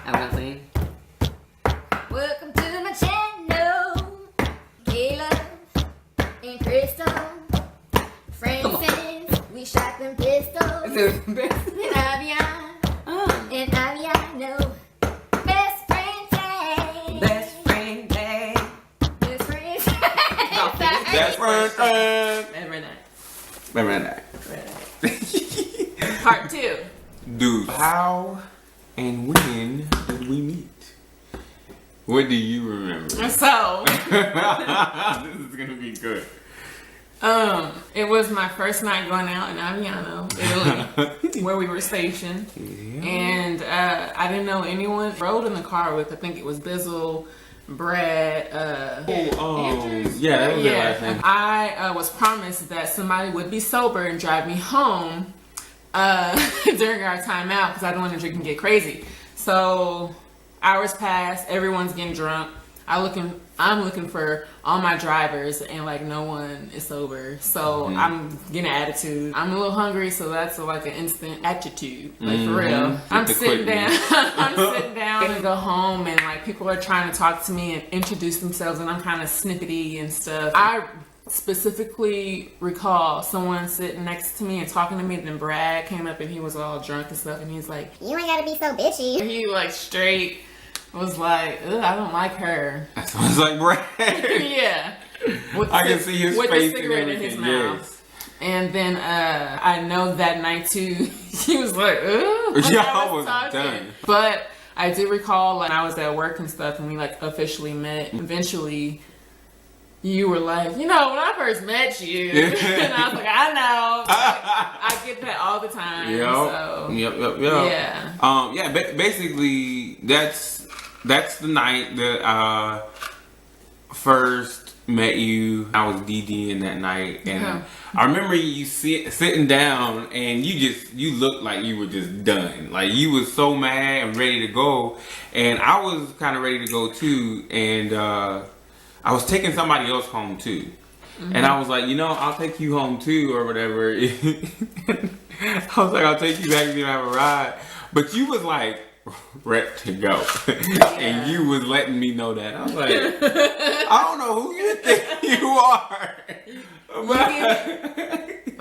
I'm gonna sing. Welcome to my channel, Kayla and Crystal. Friends since we shot them pistols. And Avian, and Aviano. Best friend tag. Best friend tag. Best friend tag. Best friend tag. Every night. Every night. Part 2. Dude, how and when did we meet? What do you remember? So, This is gonna be good. it was my first night going out in Aviano, Italy, where we were stationed. Yeah. And I didn't know anyone. Rode in the car with, I think it was Bizzle, Brad, Andrews. Yeah, that was their last name. I was promised that somebody would be sober and drive me home during our time out because I don't want to drink and get crazy. So hours pass, everyone's getting drunk. I'm looking for all my drivers and like no one is sober. So I'm getting an attitude. I'm a little hungry, so that's like an instant attitude. Like for real. I'm sitting down. I'm sitting down and go home and like people are trying to talk to me and introduce themselves and I'm kind of snippety and stuff. I specifically recall someone sitting next to me and talking to me, then Brad came up and he was all drunk and stuff and he's like, You ain't gotta be so bitchy. he like straight was like, ugh, I don't like her. That sounds like Brad. Yeah. I can see his with face the cigarette and in his everything, mouth. yes. And then I know that night too, he was like, ugh. Like Y'all I was talking. done. But I do recall like I was at work and stuff and we like officially met. Eventually you were like, you know, when I first met you, and I was like, I know. I get that all the time. Yep. So, Yeah. yeah. Basically, that's the night that I first met you. I was DDing that night, and I remember you sitting down, and you looked like you were just done. Like you was so mad and ready to go, and I was kind of ready to go too, and I was taking somebody else home too. And I was like, you know, I'll take you home too, or whatever. I was like, I'll take you back if you don't have a ride. But you was like, ready to go. And you was letting me know that. I was like, I don't know who you think you are.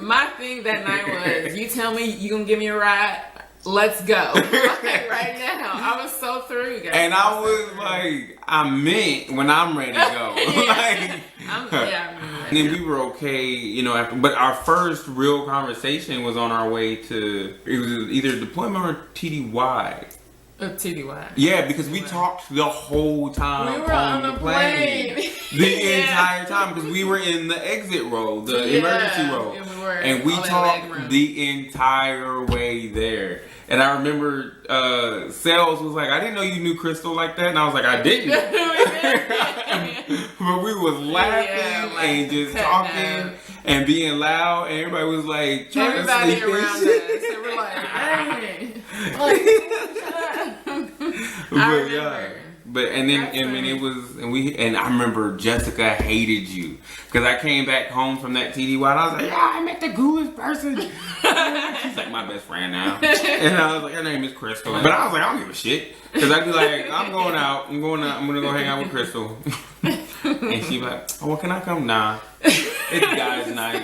My thing that night was, you tell me you gonna give me a ride, let's go. Like, right now. I was so through, guys. And I was like, I meant when I'm ready to go. And then we were okay, you know, after, but our first real conversation was on our way to, it was either deployment or TDY. TDY. Yeah, because we talked the whole time We were on the plane. The entire time, because we were in the exit row, the emergency row. And we talked the entire way there. And I remember Sales was like, I didn't know you knew Crystal like that. And I was like, I didn't. But we was laughing and just talking and being loud. And everybody was like, everybody around us. They were like, hey. But yeah. But and then I mean it was and I remember Jessica hated you because I came back home from that TDY and I was like, yeah, I met the coolest person. She's like my best friend now, and I was like, her name is Crystal. But I was like, I don't give a shit because I'd be like, I'm going out, I'm gonna go hang out with Crystal, and she'd be like, oh, well, can I come? Nah, it's guys' night.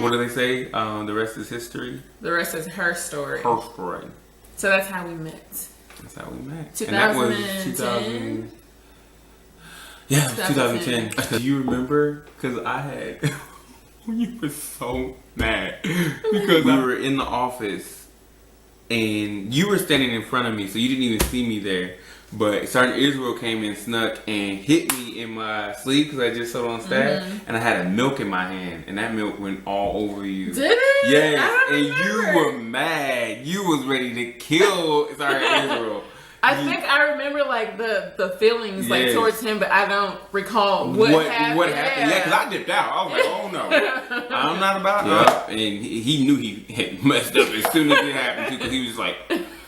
What do they say? The rest is history. The rest is her story. Her story. So that's how we met. That's how we met. 2010. And that was 2000. Yeah, 2010. Do you remember? Because I had. You were so mad. Because we were in the office and you were standing in front of me, so you didn't even see me there. But Sergeant Israel came in, snuck, and hit me in my sleeve because I just sat on staff. And I had a milk in my hand, and that milk went all over you. Did it? Yes, and you were mad. You was ready to kill Sergeant Israel. I think I remember like the feelings like towards him, but I don't recall what happened. What happened? Yeah, because I dipped out. I was like, oh no, I'm not about that. And he knew he had messed up as soon as it happened too, because he was just like,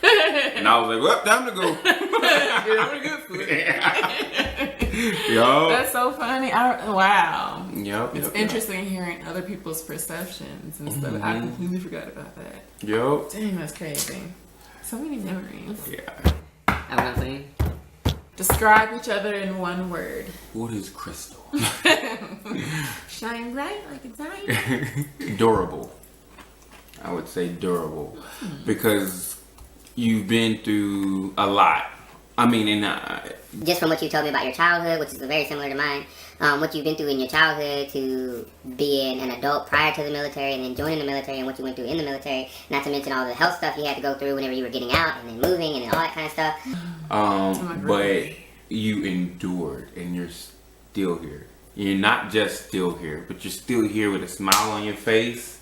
and I was like, well, time to go. Get on the good foot. Yo. That's so funny. Wow. It's interesting hearing other people's perceptions and stuff. I completely forgot about that. Yep. Dang, that's crazy. So many memories. Yeah. That's what I'm saying. Describe each other in one word. What is Crystal? Shine bright like a diamond. Durable. I would say durable. Because you've been through a lot. I mean, Just from what you told me about your childhood, which is very similar to mine, what you've been through in your childhood to being an adult prior to the military and then joining the military and what you went through in the military, not to mention all the health stuff you had to go through whenever you were getting out and then moving and all that kind of stuff. but you endured and you're still here. You're not just still here, but you're still here with a smile on your face.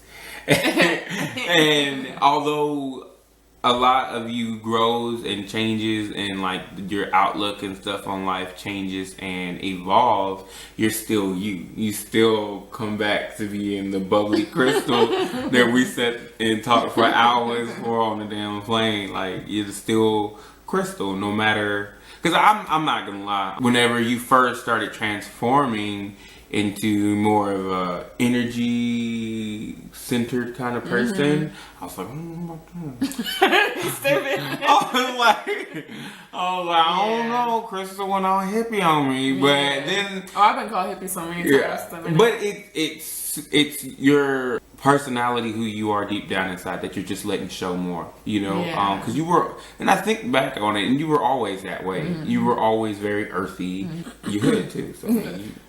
And although a lot of you grows and changes and like your outlook and stuff on life changes and evolves, you're still you. You still come back to being the bubbly Crystal that we sat and talked for hours for on the damn plane. Like, you're still Crystal no matter. Because I'm not gonna lie, whenever you first started transforming into more of a energy centered kind of person, I was like, I don't know, Crystal went all hippie on me, but then I've been called hippie so many times. but it's your personality, who you are deep down inside, that you're just letting show more, you know, because you were, and I think back on it, and you were always that way. You were always very earthy. You hood too, so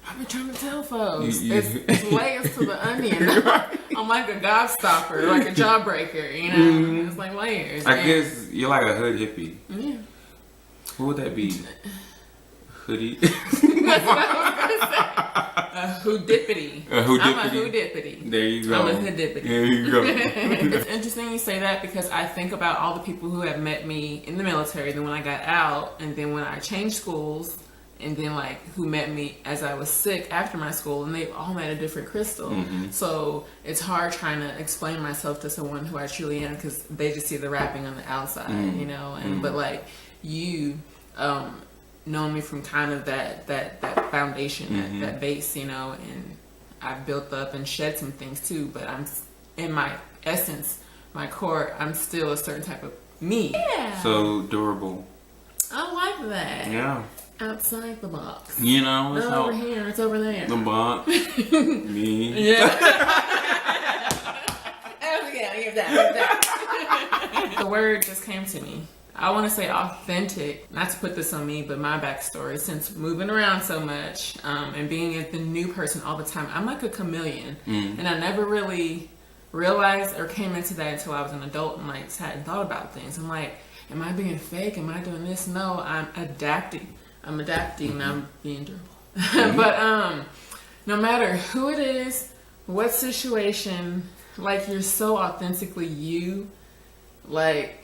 I've been trying to tell folks, it's layers to the onion. I'm like a gobstopper, like a jawbreaker, you know. It's like layers. I guess you're like a hood hippie. Yeah. What would that be? Hoodie. That's what I was gonna say. A hoodippity. I'm a hoodippity. There you go. I'm a hoodippity. There you go. It's interesting you say that because I think about all the people who have met me in the military, then when I got out, and then when I changed schools, and then like who met me as I was sick after my school, and they've all met a different Crystal. So it's hard trying to explain myself to someone who I truly am because they just see the wrapping on the outside, you know. And but like you, known me from kind of that foundation, that base, you know, and I've built up and shed some things too. But I'm in my essence, my core, I'm still a certain type of me. Yeah. So durable. I like that. Yeah. Outside the box. You know, it's not over here, it's over there. The box. Me. Yeah. The word just came to me. I want to say authentic, not to put this on me, but my backstory, since moving around so much and being the new person all the time, I'm like a chameleon. And I never really realized or came into that until I was an adult and like sat and thought about things. I'm like, am I being fake? Am I doing this? No, I'm adapting. I'm adapting and I'm being durable. But no matter who it is, what situation, like you're so authentically you, like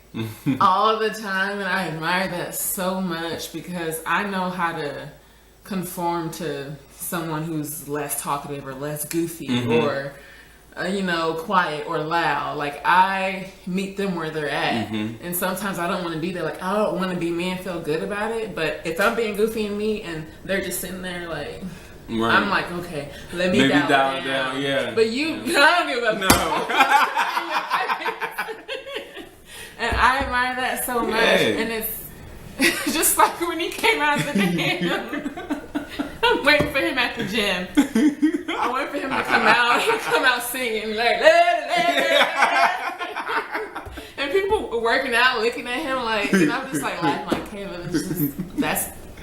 all the time, and I admire that so much because I know how to conform to someone who's less talkative or less goofy or you know, quiet or loud. Like I meet them where they're at, and sometimes I don't want to be there. Like I don't want to be me and feel good about it. But if I'm being goofy and me, and they're just sitting there like, I'm like, okay, let me dial it down. Yeah. But you, I don't give a and I admire that so much. And it's just like when he came out of the gym. I'm waiting for him at the gym. I wait for him to come out. He'll come out singing like, and people were working out, looking at him like, and I'm just like laughing like, Caleb,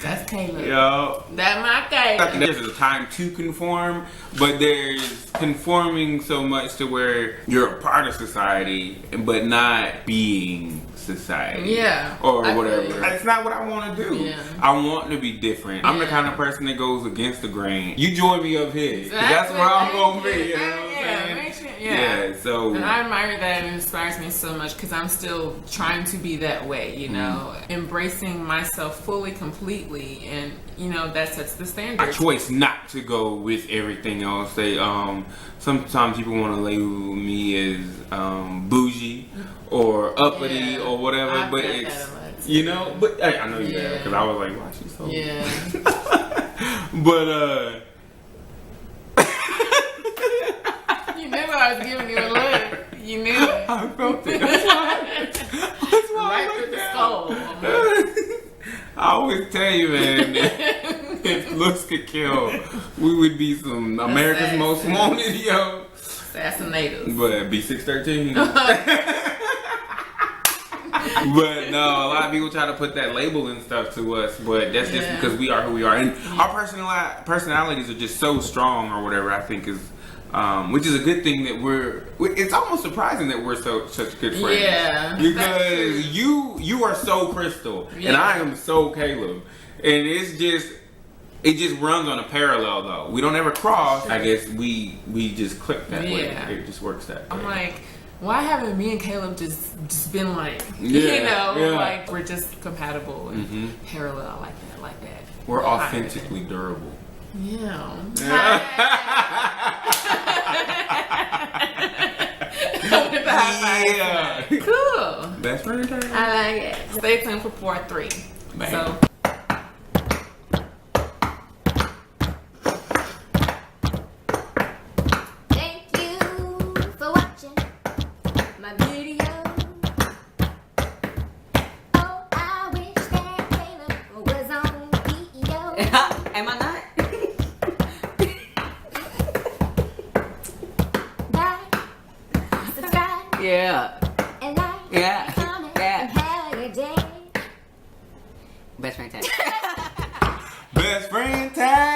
that's Caleb. Yo. That my Caleb. There's a time to conform, but there's conforming so much to where you're a part of society, but not being society. Yeah. Or whatever. That's not what I want to do. Yeah. I want to be different. I'm the kind of person that goes against the grain. You join me up here. Exactly. That's where I'm going to be. You know what I'm saying? Yeah. So. And I admire that and it inspires me so much because I'm still trying to be that way, you know, embracing myself fully, completely, and you know that sets the standard. A choice not to go with everything else. They sometimes people want to label me as bougie or uppity or whatever, but it's you know. But I know you have because I was like, why she's so but you knew I was giving you a look. You knew it. I felt it. That's why right through the skull. I'm like, I always tell you, man, that if looks could kill, we would be some America's Most Wanted, yo. Assassinators. But be 613. But no, a lot of people try to put that label and stuff to us, but that's just because we are who we are, and our personalities are just so strong, or whatever. I think is, which is a good thing that we're. It's almost surprising that we're such good friends. Yeah, because you are so Crystal, and I am so Caleb, and it just runs on a parallel though. We don't ever cross. I guess we just click that way. It just works that way. I'm like, why haven't me and Caleb just been like, like we're just compatible and parallel. I like that. We're authentically durable. Yeah. Yeah. Cool. Best friend tag. I like it. Stay tuned for part 3. Bang. So. Am I not? Yeah. Yeah. Best friend tag. Best friend tag.